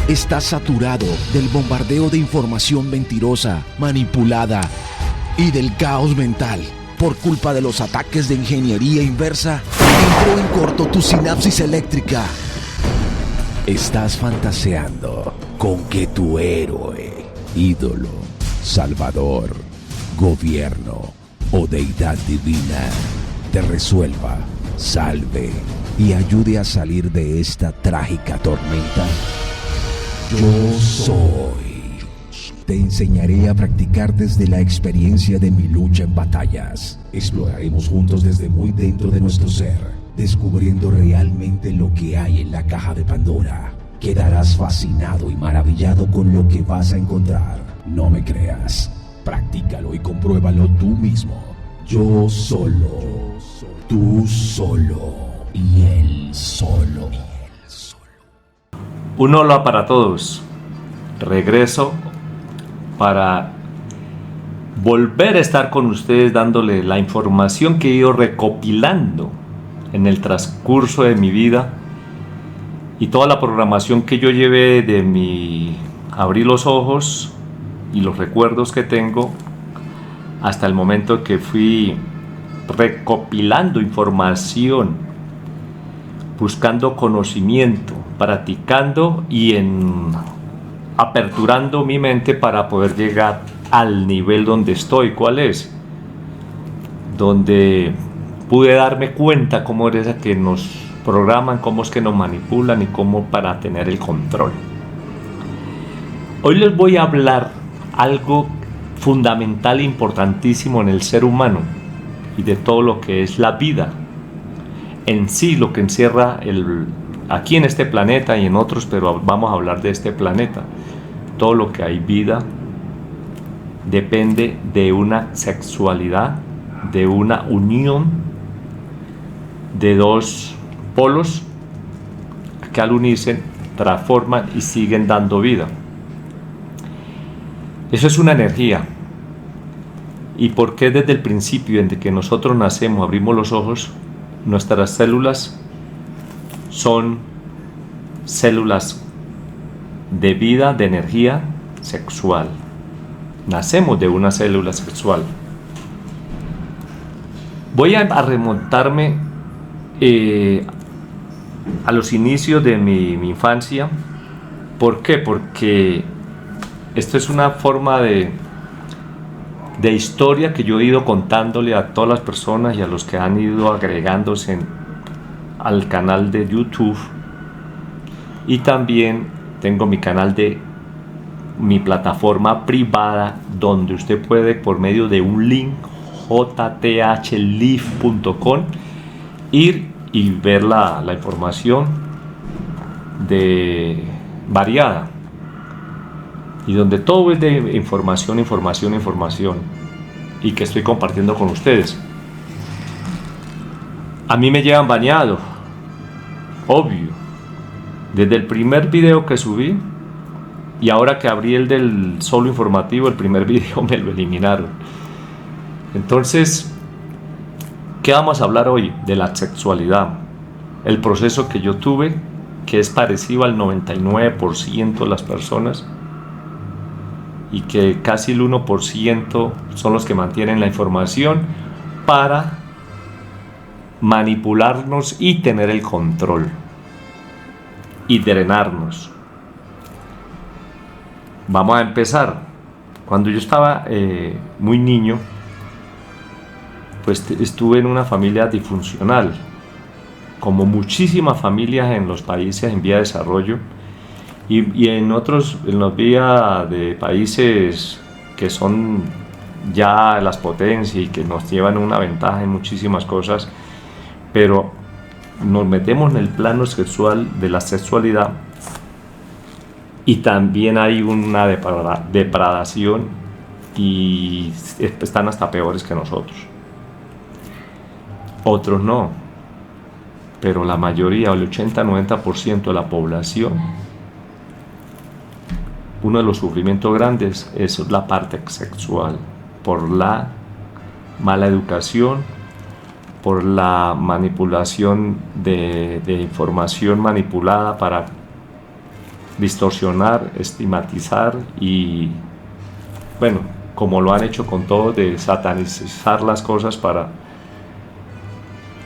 Estás saturado del bombardeo de información mentirosa, manipulada y del caos mental. Por culpa de los ataques de ingeniería inversa, entró en corto tu sinapsis eléctrica. Estás fantaseando con que tu héroe, ídolo, salvador, gobierno o deidad divina te resuelva, salve y ayude a salir de esta trágica tormenta. Yo soy. Te enseñaré a practicar desde la experiencia de mi lucha en batallas. Exploraremos juntos desde muy dentro de nuestro ser, descubriendo realmente lo que hay en la caja de Pandora. Quedarás fascinado y maravillado con lo que vas a encontrar. No me creas. Practícalo y compruébalo tú mismo. Yo solo, tú solo y él solo. Un hola para todos. Regreso para volver a estar con ustedes dándole la información que he ido recopilando en el transcurso de mi vida y toda la programación que yo llevé de mi abrir los ojos y los recuerdos que tengo hasta el momento que fui recopilando información, buscando conocimiento, practicando y aperturando mi mente para poder llegar al nivel donde estoy. ¿Cuál es? Donde pude darme cuenta cómo es que nos programan, cómo es que nos manipulan y cómo para tener el control. Hoy les voy a hablar algo fundamental e importantísimo en el ser humano y de todo lo que es la vida en sí, lo que encierra aquí en este planeta y en otros, pero vamos a hablar de este planeta. Todo lo que hay vida depende de una sexualidad, de una unión de dos polos que al unirse transforman y siguen dando vida. Eso es una energía. ¿Y por qué desde el principio, desde que nosotros nacemos, abrimos los ojos, nuestras células son células de vida, de energía sexual? Nacemos de una célula sexual. Voy a remontarme a los inicios de mi infancia. ¿Por qué? Porque esto es una forma de historia que yo he ido contándole a todas las personas y a los que han ido agregándose al canal de YouTube. Y también tengo mi canal de mi plataforma privada donde usted puede, por medio de un link jthlive.com, ir y ver la información variada, y donde todo es de información y que estoy compartiendo con ustedes. A mí me llevan bañado, obvio, desde el primer video que subí, y ahora que abrí el del solo informativo, el primer video me lo eliminaron. Entonces, ¿qué vamos a hablar hoy? De la sexualidad, el proceso que yo tuve, que es parecido al 99% de las personas, y que casi el 1% son los que mantienen la información para manipularnos y tener el control y drenarnos. Vamos a empezar. Cuando yo estaba muy niño, pues estuve en una familia disfuncional, como muchísimas familias en los países en vía de desarrollo. Y en los vías de países que son ya las potencias y que nos llevan una ventaja en muchísimas cosas, pero nos metemos en el plano sexual de la sexualidad y también hay una depradación y están hasta peores que nosotros. Otros no, pero la mayoría, el 80-90% de la población, uno de los sufrimientos grandes es la parte sexual, por la mala educación, por la manipulación de información manipulada para distorsionar, estigmatizar y, bueno, como lo han hecho con todo, de satanizar las cosas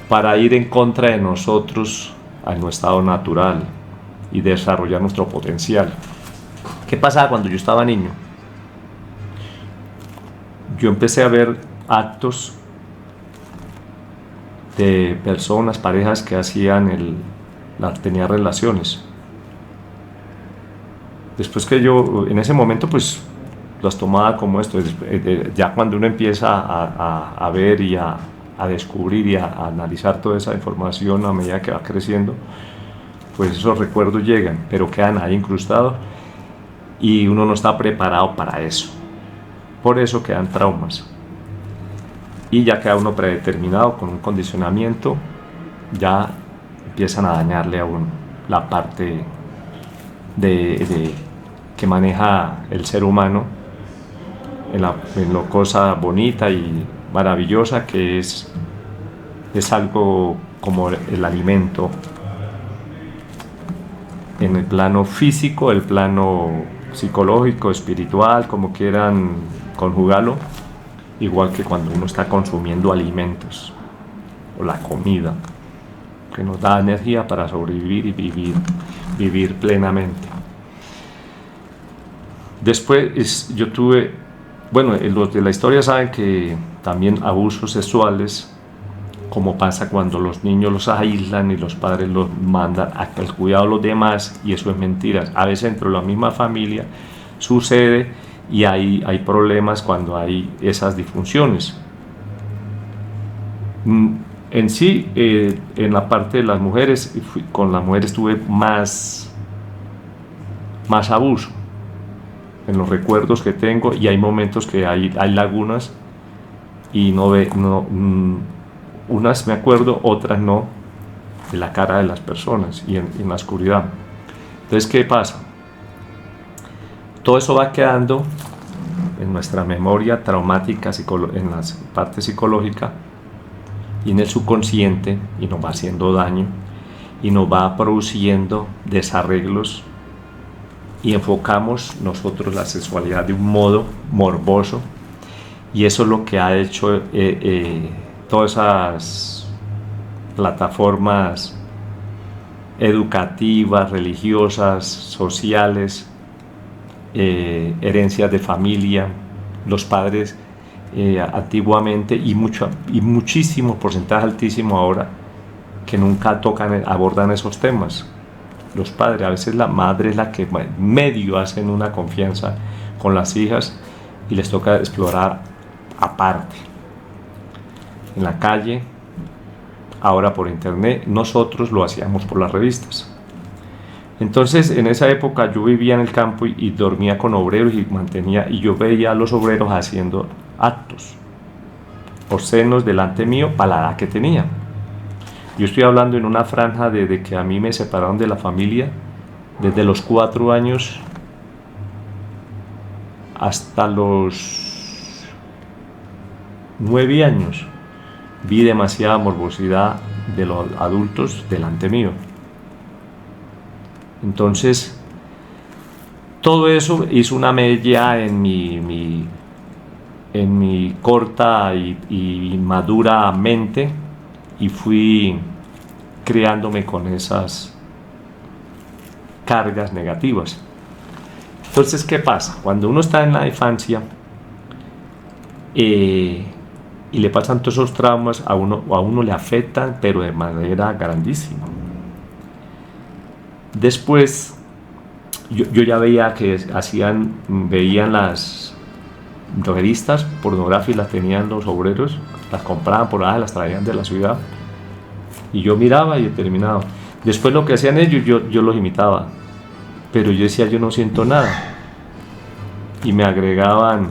para ir en contra de nosotros, a nuestro estado natural y desarrollar nuestro potencial. ¿Qué pasaba cuando yo estaba niño? Yo empecé a ver actos de personas, parejas que tenían relaciones. Después que yo, en ese momento, pues las tomaba como esto. Ya cuando uno empieza a ver y a descubrir y a analizar toda esa información a medida que va creciendo, pues esos recuerdos llegan, pero quedan ahí incrustados y uno no está preparado para eso. Por eso quedan traumas. Y ya queda uno predeterminado con un condicionamiento, ya empiezan a dañarle a uno la parte que maneja el ser humano en la cosa bonita y maravillosa que es algo como el alimento en el plano físico, el plano psicológico, espiritual, como quieran conjugarlo, igual que cuando uno está consumiendo alimentos o la comida que nos da energía para sobrevivir y vivir plenamente. Después yo tuve, bueno, los de la historia saben que también abusos sexuales, como pasa cuando los niños los aíslan y los padres los mandan al cuidado de los demás, y eso es mentira. A veces dentro de la misma familia sucede y hay problemas cuando hay esas disfunciones. En sí, en la parte de las mujeres, con las mujeres tuve más abuso en los recuerdos que tengo, y hay momentos que hay lagunas y unas me acuerdo, otras no, de la cara de las personas y en la oscuridad. Entonces, ¿qué pasa? Todo eso va quedando en nuestra memoria traumática, en la parte psicológica y en el subconsciente, y nos va haciendo daño y nos va produciendo desarreglos, y enfocamos nosotros la sexualidad de un modo morboso, y eso es lo que ha hecho todas esas plataformas educativas, religiosas, sociales, herencias de familia, los padres antiguamente, y muchísimo porcentaje altísimo ahora, que nunca abordan esos temas. Los padres, a veces la madre es la que medio hacen una confianza con las hijas y les toca explorar aparte, en la calle, ahora por internet. Nosotros lo hacíamos por las revistas. Entonces, en esa época yo vivía en el campo y dormía con obreros y yo veía a los obreros haciendo actos obscenos delante mío para la edad que tenía. Yo estoy hablando en una franja desde que a mí me separaron de la familia, desde los 4 años hasta los 9 años. Vi demasiada morbosidad de los adultos delante mío. Entonces, todo eso hizo una mella en mi corta y madura mente, y fui criándome con esas cargas negativas. Entonces, ¿qué pasa? Cuando uno está en la infancia y le pasan todos esos traumas, a uno le afectan, pero de manera grandísima. Después, yo ya veía que veían las revistas pornográficas, las tenían los obreros, las compraban por ahí, las traían de la ciudad, y yo miraba y determinado. Después lo que hacían ellos, yo los imitaba, pero yo decía, yo no siento nada, y me agregaban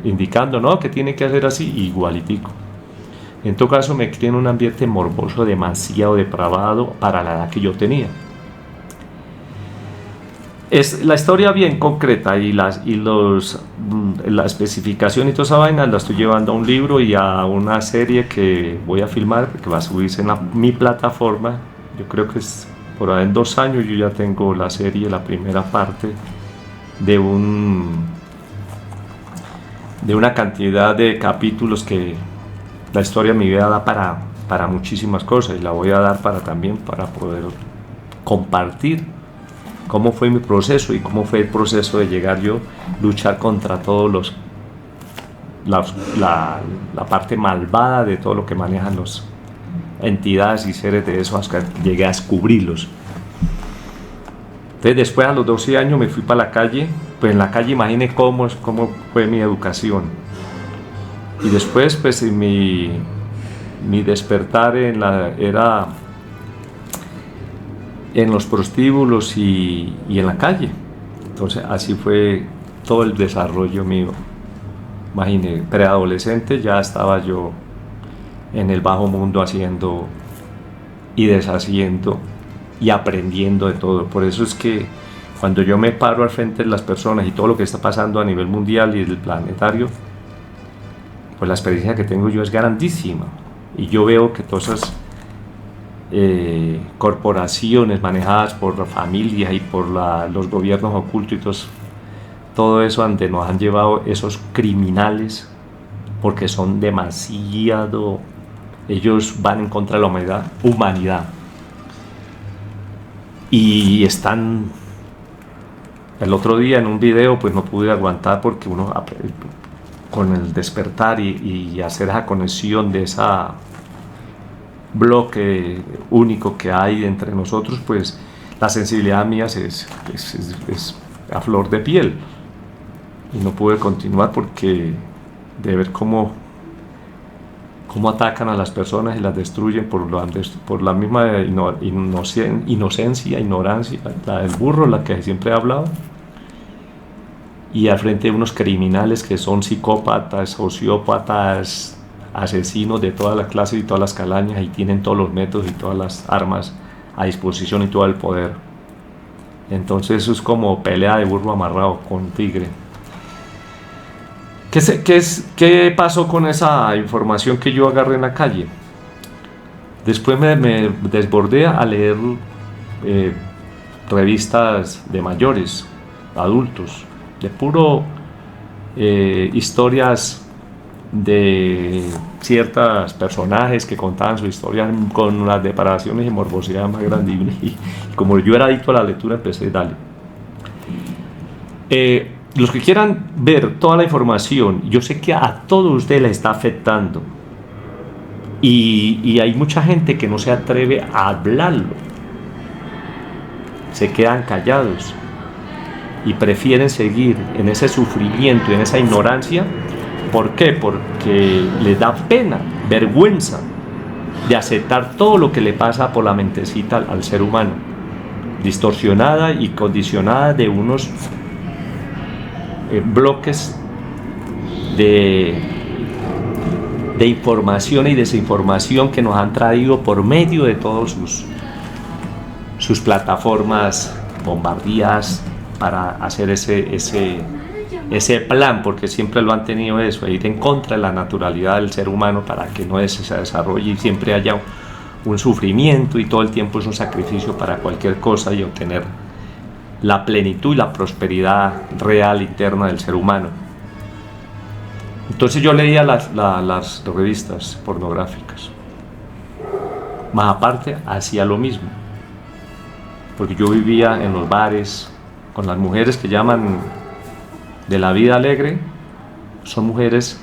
indicando, no, que tiene que hacer así, igualitico. En todo caso, me crié en un ambiente morboso, demasiado depravado para la edad que yo tenía. Es la historia bien concreta, y la especificación y toda esa vaina la estoy llevando a un libro y a una serie que voy a filmar, que va a subirse en mi plataforma. Yo creo que por ahí en 2 años yo ya tengo la serie, la primera parte de una cantidad de capítulos que la historia de mi vida da para muchísimas cosas, y la voy a dar también para poder compartir cómo fue mi proceso y cómo fue el proceso de llegar yo, luchar contra todos la parte malvada de todo lo que manejan las entidades y seres de eso, hasta que llegué a descubrirlos. Entonces después, a los 12 años, me fui para la calle. Pues en la calle imaginé cómo fue mi educación, y después pues mi despertar era en los prostíbulos y en la calle. Entonces así fue todo el desarrollo mío. Imagine, preadolescente ya estaba yo en el bajo mundo haciendo y deshaciendo y aprendiendo de todo. Por eso es que cuando yo me paro al frente de las personas y todo lo que está pasando a nivel mundial y del planetario, pues la experiencia que tengo yo es grandísima, y yo veo que todas esas corporaciones manejadas por familias y por los gobiernos ocultos y todo eso, ante nos han llevado esos criminales, porque son demasiado, ellos van en contra de la humanidad, y están. El otro día en un video pues no pude aguantar, porque uno con el despertar y hacer esa conexión de ese bloque único que hay entre nosotros, pues la sensibilidad mía es a flor de piel, y no pude continuar porque de ver cómo atacan a las personas y las destruyen por la misma inocencia, ignorancia, la del burro, la que siempre he hablado, y al frente de unos criminales que son psicópatas, sociópatas, asesinos de todas las clases y todas las calañas, y tienen todos los métodos y todas las armas a disposición y todo el poder. Entonces eso es como pelea de burro amarrado con tigre. ¿Qué pasó con esa información que yo agarré en la calle? Después me desbordé a leer revistas de mayores, adultos, de puro historias de ciertos personajes que contaban su historia con unas depravaciones y morbosidad más grandes, y como yo era adicto a la lectura, empecé a darle. Los que quieran ver toda la información, yo sé que a todos ustedes les está afectando, y hay mucha gente que no se atreve a hablarlo, se quedan callados y prefieren seguir en ese sufrimiento y en esa ignorancia. ¿Por qué? Porque les da pena, vergüenza de aceptar todo lo que le pasa por la mentecita al ser humano, distorsionada y condicionada de unos bloques de información y desinformación que nos han traído por medio de todos sus plataformas bombardeadas para hacer ese plan, porque siempre lo han tenido eso, ir en contra de la naturalidad del ser humano para que no se desarrolle y siempre haya un sufrimiento, y todo el tiempo es un sacrificio para cualquier cosa y obtener la plenitud y la prosperidad real interna del ser humano. Entonces yo leía las revistas pornográficas, más aparte hacía lo mismo, porque yo vivía en los bares con las mujeres que llaman de la vida alegre. Son mujeres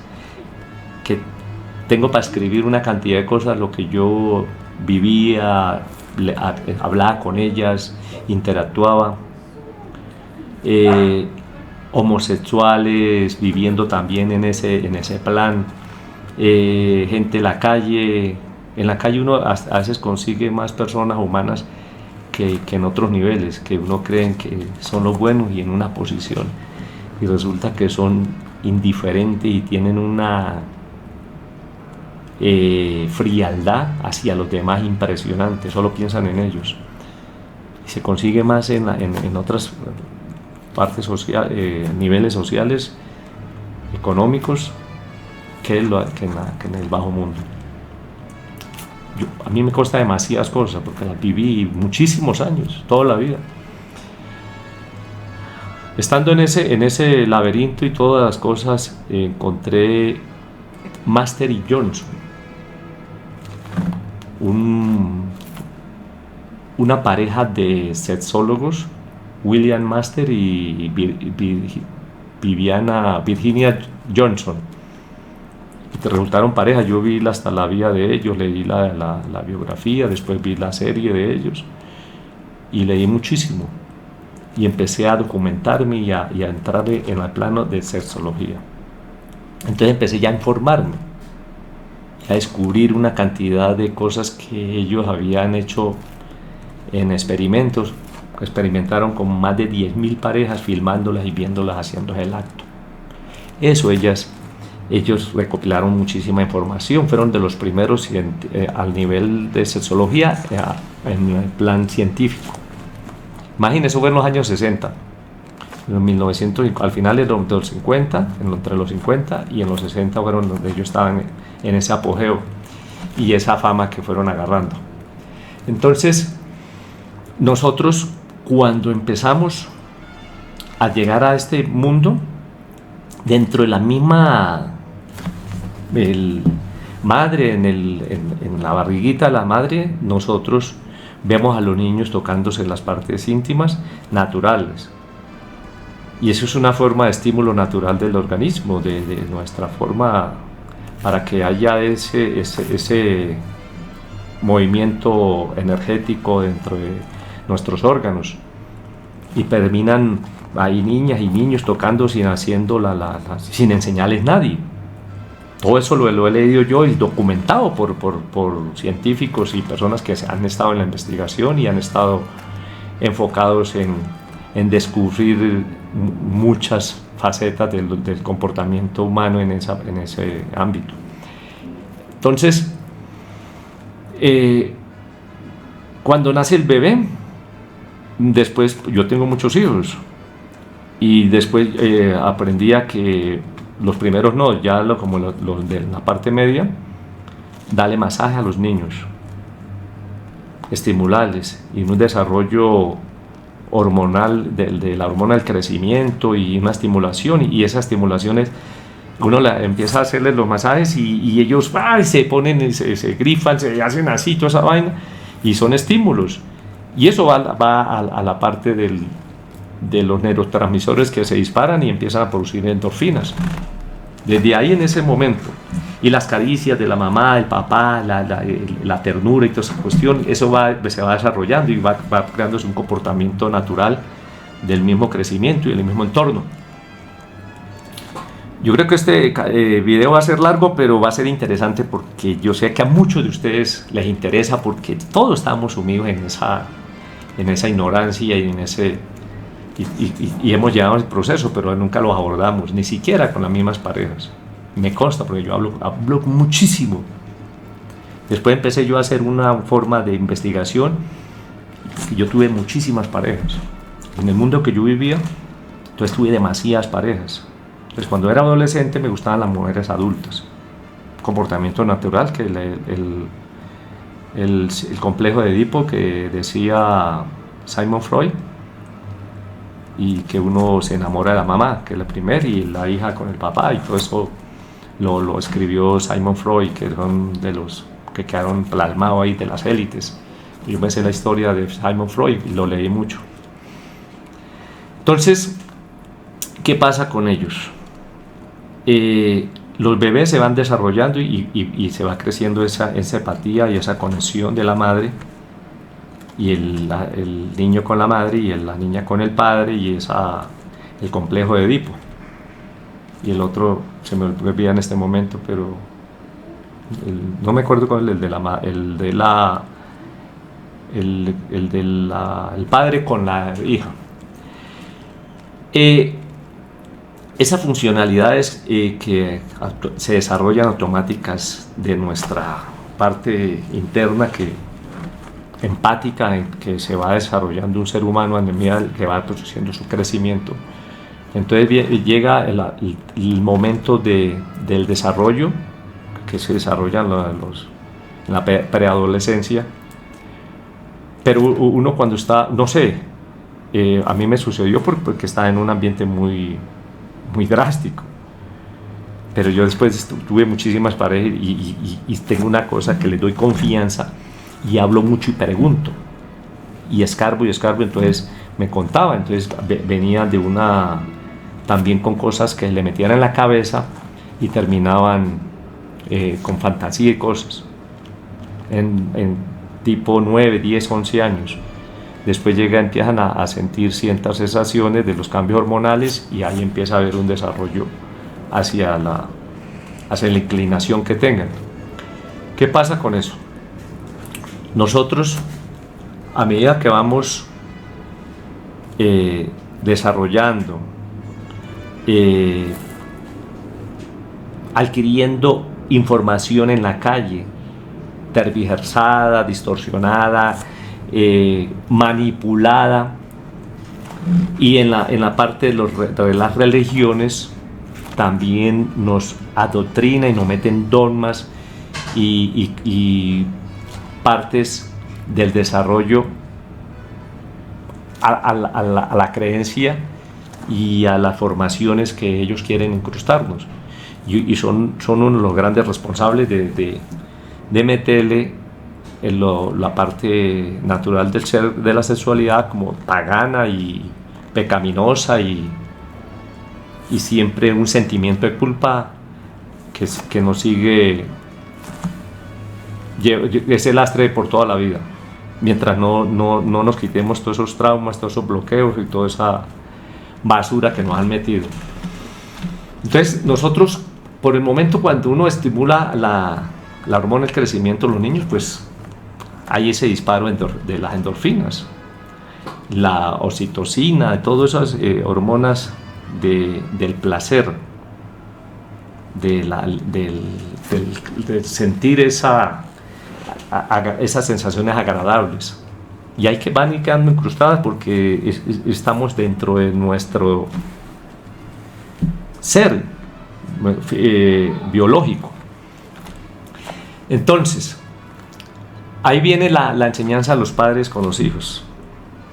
que tengo para escribir una cantidad de cosas, lo que yo vivía, hablaba con ellas, interactuaba. Homosexuales viviendo también en ese plan, gente de la calle. En la calle uno a veces consigue más personas humanas que en otros niveles, que uno cree que son los buenos y en una posición, y resulta que son indiferentes y tienen una frialdad hacia los demás impresionante, solo piensan en ellos. Y se consigue más en otras partes sociales, niveles sociales, económicos, que en el bajo mundo. a mí me consta demasiadas cosas porque las viví muchísimos años, toda la vida. Estando en ese laberinto y todas las cosas, encontré Master y Johnson, una pareja de sexólogos, William Master y Virginia Johnson, que resultaron pareja. Yo vi hasta la vida de ellos, leí la biografía, después vi la serie de ellos y leí muchísimo y empecé a documentarme y a entrar en el plano de sexología. Entonces empecé ya a informarme, a descubrir una cantidad de cosas que ellos habían hecho en experimentos. Experimentaron con más de 10.000 parejas, filmándolas y viéndolas haciendo el acto. Eso ellos recopilaron muchísima información, fueron de los primeros al nivel de sexología en el plan científico. Imagínense, fue en los años 60, en 1900, al final de los 50, entre los 50 y en los 60 fueron donde ellos estaban en ese apogeo y esa fama que fueron agarrando. Entonces, nosotros cuando empezamos a llegar a este mundo, dentro de la misma madre, en la barriguita de la madre, nosotros vemos a los niños tocándose las partes íntimas naturales. Y eso es una forma de estímulo natural del organismo, de nuestra forma, para que haya ese movimiento energético dentro de nuestros órganos. Y terminan ahí niñas y niños tocando sin enseñarles nadie. Todo eso lo he leído yo y documentado por científicos y personas que han estado en la investigación y han estado enfocados en descubrir muchas facetas del comportamiento humano en ese ámbito. Entonces, cuando nace el bebé, después yo tengo muchos hijos y después aprendí a que los primeros no, ya como los de la parte media, darle masaje a los niños, estimularles y un desarrollo hormonal de la hormona del crecimiento y una estimulación, y esas estimulaciones uno empieza a hacerles los masajes y ellos se ponen, se grifan, se hacen así, toda esa vaina, y son estímulos, y eso va a la parte de los neurotransmisores que se disparan y empiezan a producir endorfinas. Desde ahí, en ese momento, y las caricias de la mamá, el papá, la ternura y toda esa cuestión, eso se va desarrollando y va creándose un comportamiento natural del mismo crecimiento y del mismo entorno. Yo creo que este video va a ser largo, pero va a ser interesante porque yo sé que a muchos de ustedes les interesa, porque todos estamos sumidos en esa ignorancia y y hemos llevado el proceso, pero nunca los abordamos, ni siquiera con las mismas parejas. Me consta, porque yo hablo muchísimo. Después empecé yo a hacer una forma de investigación y yo tuve muchísimas parejas. En el mundo que yo vivía, entonces tuve demasiadas parejas. Entonces, cuando era adolescente me gustaban las mujeres adultas. Comportamiento natural, que el complejo de Edipo que decía Sigmund Freud, y que uno se enamora de la mamá, que es la primera, y la hija con el papá, y todo eso lo escribió Sigmund Freud, que son de los que quedaron plasmados ahí de las élites. Yo me sé la historia de Sigmund Freud y lo leí mucho. Entonces, ¿qué pasa con ellos? Los bebés se van desarrollando y se va creciendo esa empatía y esa conexión de la madre, y el niño con la madre y la niña con el padre, y el complejo de Edipo. Y el otro se me olvida en este momento, pero no me acuerdo cuál es el padre con la hija. Esas funcionalidades que se desarrollan automáticas de nuestra parte interna, empática, que se va desarrollando un ser humano a medida que va produciendo su crecimiento. Entonces llega el momento del desarrollo, que se desarrollan en la preadolescencia. Pero uno cuando está, no sé, a mí me sucedió porque estaba en un ambiente muy, muy drástico. Pero yo después tuve muchísimas parejas y tengo una cosa que le doy confianza y hablo mucho y pregunto. Y escarbo, entonces me contaba, entonces venía de una, también con cosas que le metían en la cabeza y terminaban con fantasía y cosas. En tipo 9, 10, 11 años. Después empiezan a sentir ciertas sensaciones de los cambios hormonales y ahí empieza a haber un desarrollo hacia la inclinación que tengan. ¿Qué pasa con eso? Nosotros, a medida que vamos desarrollando, adquiriendo información en la calle, tergiversada, distorsionada, manipulada, y en la parte de las religiones también nos adoctrina y nos meten dogmas y partes del desarrollo a la creencia y a las formaciones que ellos quieren incrustarnos, y son uno de los grandes responsables de meterle la parte natural del ser, de la sexualidad, como pagana y pecaminosa y siempre un sentimiento de culpa que nos sigue, ese lastre por toda la vida, mientras no nos quitemos todos esos traumas, todos esos bloqueos y toda esa basura que nos han metido. Entonces nosotros, por el momento, cuando uno estimula la hormona del crecimiento en los niños, pues hay ese disparo de las endorfinas, la oxitocina, de todas esas hormonas del placer, de sentir esas sensaciones agradables, y hay que van quedando incrustadas porque estamos dentro de nuestro ser biológico. Entonces, ahí viene la enseñanza a los padres con los hijos.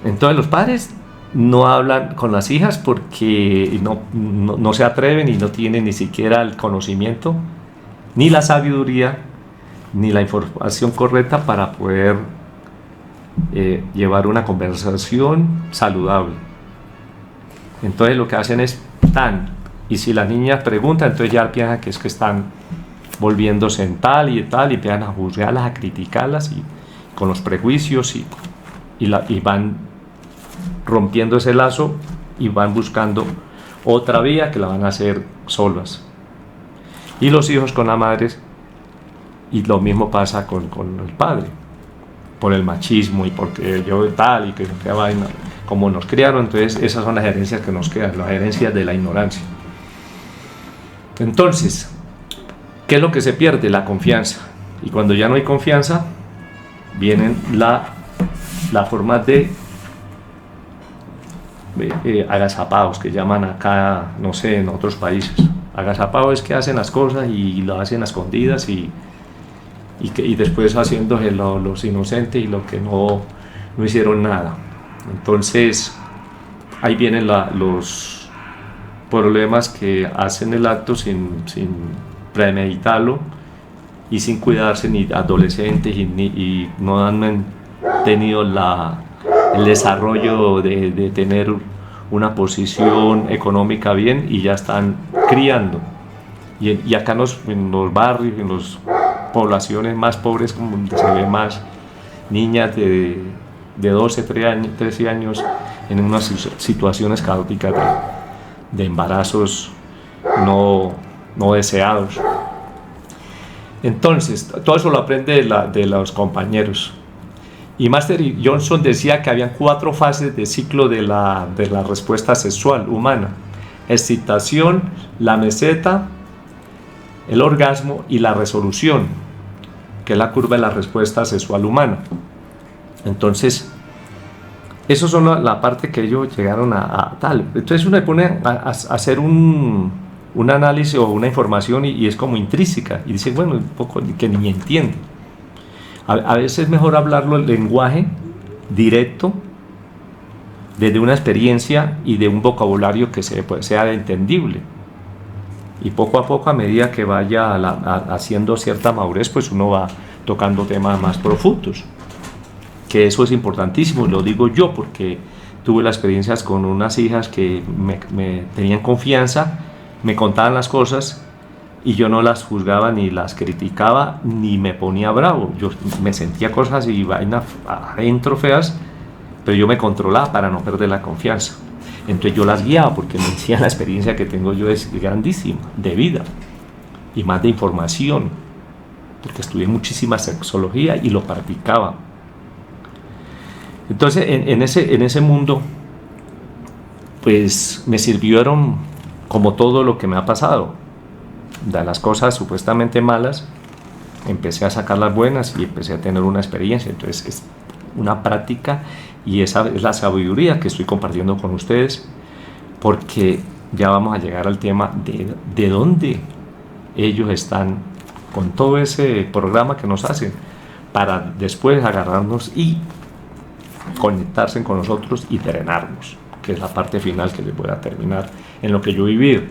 Entonces los padres no hablan con las hijas porque no se atreven y no tienen ni siquiera el conocimiento, ni la sabiduría, ni la información correcta para poder llevar una conversación saludable. Entonces lo que hacen es y si la niña pregunta, entonces ya piensan que es que están volviéndose en tal y empiezan a juzgarlas, a criticarlas y con los prejuicios y van rompiendo ese lazo y van buscando otra vía que la van a hacer solas. Y los hijos con las madres, y lo mismo pasa con el padre, por el machismo y porque yo tal y que vaina, como nos criaron. Entonces esas son las herencias que nos quedan, las herencias de la ignorancia. Entonces, ¿qué es lo que se pierde? La confianza. Y cuando ya no hay confianza, vienen la forma de agazapados, que llaman acá, no sé, en otros países. Agazapados es que hacen las cosas y lo hacen a escondidas y después haciéndose los inocentes y los que no hicieron nada. Entonces, ahí vienen los problemas que hacen el acto sin premeditarlo y sin cuidarse, ni adolescentes y no han tenido el desarrollo de tener una posición económica bien y ya están criando. Y acá en los barrios, en las poblaciones más pobres, como donde se ve más niñas de 12, 13 años en unas situaciones caóticas de embarazos no deseados. Entonces, todo eso lo aprende de los compañeros. Y Master Johnson decía que habían 4 fases de ciclo de la respuesta sexual humana: excitación, la meseta, el orgasmo y la resolución, que es la curva de la respuesta sexual humana. Entonces, eso son la parte que ellos llegaron a tal. Entonces uno se pone a hacer un análisis o una información y es como intrínseca, y dice, bueno, un poco que ni entiende. A veces es mejor hablarlo el lenguaje directo, desde una experiencia y de un vocabulario que sea entendible. Y poco a poco, a medida que vaya haciendo cierta madurez, pues uno va tocando temas más profundos. Que eso es importantísimo, y lo digo yo porque tuve las experiencias con unas hijas que me tenían confianza, me contaban las cosas y yo no las juzgaba ni las criticaba ni me ponía bravo. Yo me sentía cosas y vainas adentro feas, pero yo me controlaba para no perder la confianza. Entonces yo las guiaba porque me decía, la experiencia que tengo yo es grandísima, de vida y más de información, porque estudié muchísima sexología y lo practicaba. Entonces en ese mundo pues me sirvieron como todo lo que me ha pasado. De las cosas supuestamente malas empecé a sacar las buenas y empecé a tener una experiencia. Entonces es una práctica y esa es la sabiduría que estoy compartiendo con ustedes, porque ya vamos a llegar al tema de dónde ellos están con todo ese programa que nos hacen para después agarrarnos y conectarse con nosotros y drenarnos, que es la parte final que les voy a terminar en lo que yo he vivido.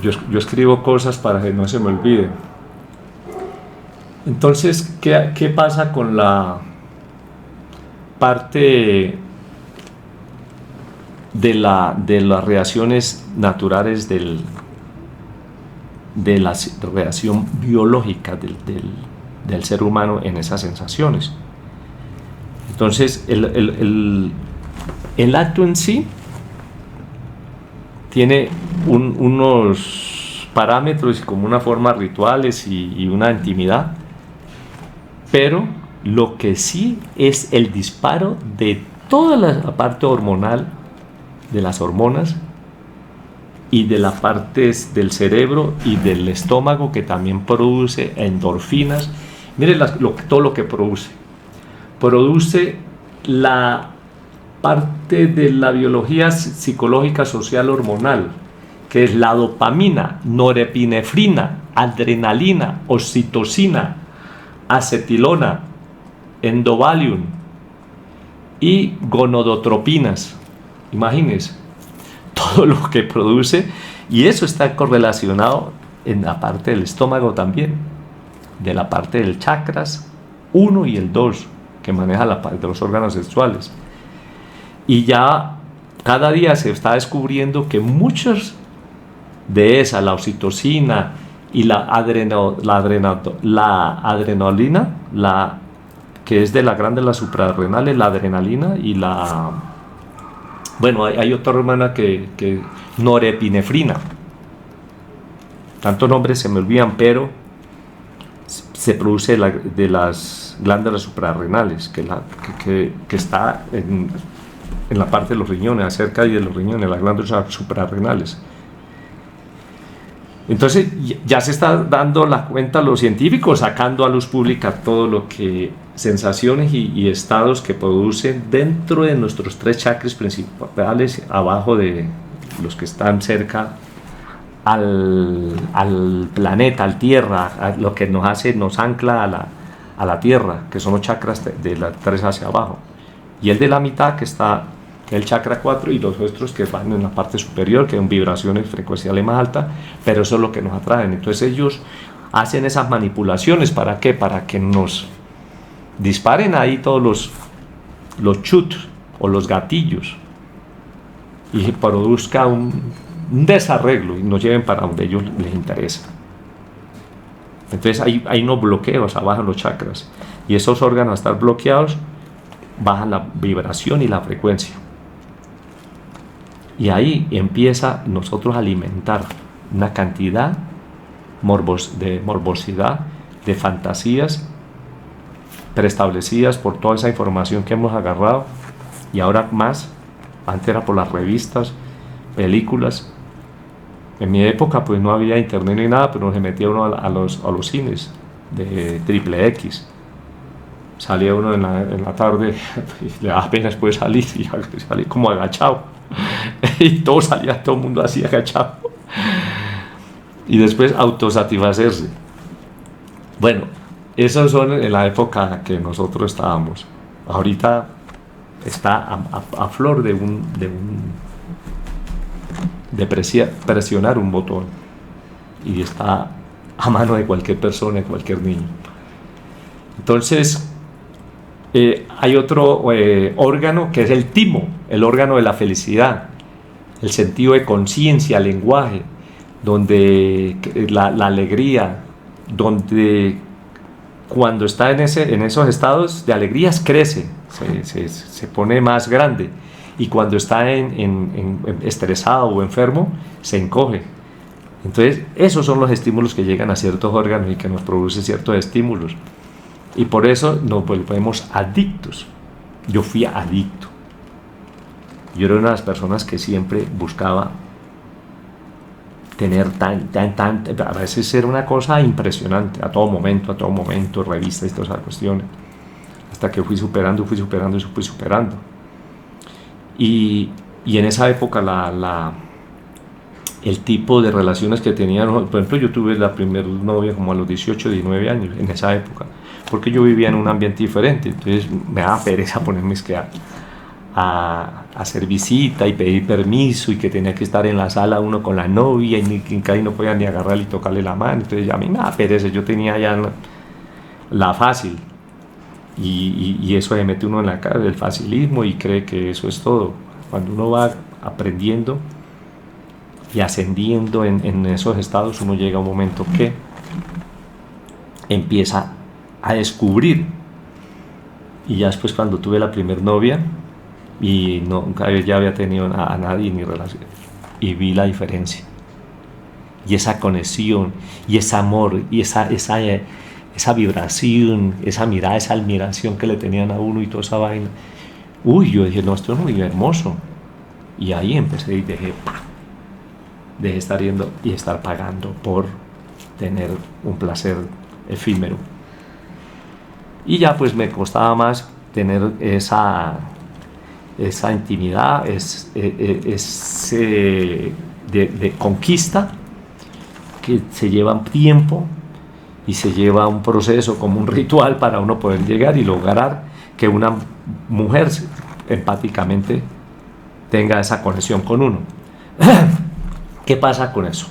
Yo escribo cosas para que no se me olviden. Entonces, ¿qué pasa con la parte de las reacciones naturales de la reacción biológica del ser humano en esas sensaciones? Entonces, el acto en sí tiene unos parámetros y como una forma rituales y una intimidad, pero lo que sí es el disparo de toda la parte hormonal, de las hormonas y de la parte del cerebro y del estómago, que también produce endorfinas. Miren todo lo que produce la parte de la biología psicológica, social, hormonal, que es la dopamina, norepinefrina, adrenalina, oxitocina, acetilona, endovalium y gonodotropinas. Imagínense todo lo que produce, y eso está correlacionado en la parte del estómago también, de la parte del chakras 1 y el 2, que maneja la parte de los órganos sexuales. Y ya cada día se está descubriendo que muchos de esa, la oxitocina y la adrenalina, que es de las glándulas suprarrenales, la adrenalina y hay otra hormona que norepinefrina. Tantos nombres se me olvidan, pero se produce de las glándulas suprarrenales, que está en la parte de los riñones, cerca de los riñones, las glándulas suprarrenales. Entonces ya se está dando la cuenta los científicos, sacando a luz pública todo lo que sensaciones y estados que producen dentro de nuestros 3 chakras principales, abajo de los que están cerca al planeta, al tierra, a lo que nos ancla a la tierra, que son los chakras de las 3 hacia abajo, y el de la mitad que está el chakra 4, y los otros que van en la parte superior, que son vibraciones frecuenciales más altas, pero eso es lo que nos atraen. Entonces ellos hacen esas manipulaciones, ¿para qué? Para que nos disparen ahí todos los chut o los gatillos y produzca un desarreglo y nos lleven para donde ellos les interesa. Entonces hay unos bloqueos abajo en los chakras, y esos órganos, al estar bloqueados, bajan la vibración y la frecuencia. Y ahí empieza nosotros a alimentar una cantidad de morbosidad, de fantasías preestablecidas por toda esa información que hemos agarrado, y ahora más, antes era por las revistas, películas. En mi época pues no había internet ni nada, pero se metía uno a los cines de triple X. Salía uno en la tarde y le daba pena después salir, y salí como agachado. Y todo el mundo así agachado. Y después autosatisfacerse. Bueno, Esos son en la época que nosotros estábamos. Ahorita está a flor de presionar un botón, y está a mano de cualquier persona, de cualquier niño. Entonces, hay otro órgano que es el timo, el órgano de la felicidad, el sentido de conciencia, el lenguaje, donde la alegría, donde cuando está en esos estados de alegrías crece, se pone más grande, y cuando está en estresado o enfermo se encoge. Entonces esos son los estímulos que llegan a ciertos órganos y que nos producen ciertos estímulos, y por eso nos volvemos adictos. Yo fui adicto. Yo era una de las personas que siempre buscaba tener a veces era una cosa impresionante, a todo momento, revistas y todas esas cuestiones, hasta que fui superando. Y en esa época el tipo de relaciones que tenía, por ejemplo, yo tuve la primera novia como a los 18, 19 años, en esa época, porque yo vivía en un ambiente diferente, entonces me daba pereza ponerme a hacer visita y pedir permiso, y que tenía que estar en la sala uno con la novia, y casi no podía ni agarrarle y tocarle la mano. Entonces ya a mí me daba pereza, yo tenía ya la fácil, y eso se mete uno en la cara del facilismo y cree que eso es todo. Cuando uno va aprendiendo y ascendiendo en esos estados, uno llega a un momento que empieza a descubrir. Y ya después, cuando tuve la primer novia, y nunca ya había tenido a nadie ni relación, y vi la diferencia, y esa conexión, y ese amor, y esa vibración, esa mirada, esa admiración que le tenían a uno y toda esa vaina. Yo dije, no, esto es muy hermoso. Y ahí empecé y dejé estar yendo y estar pagando por tener un placer efímero. Y ya pues me costaba más tener esa intimidad, de conquista, que se lleva tiempo y se lleva un proceso, como un ritual, para uno poder llegar y lograr que una mujer empáticamente tenga esa conexión con uno. ¿Qué pasa con eso?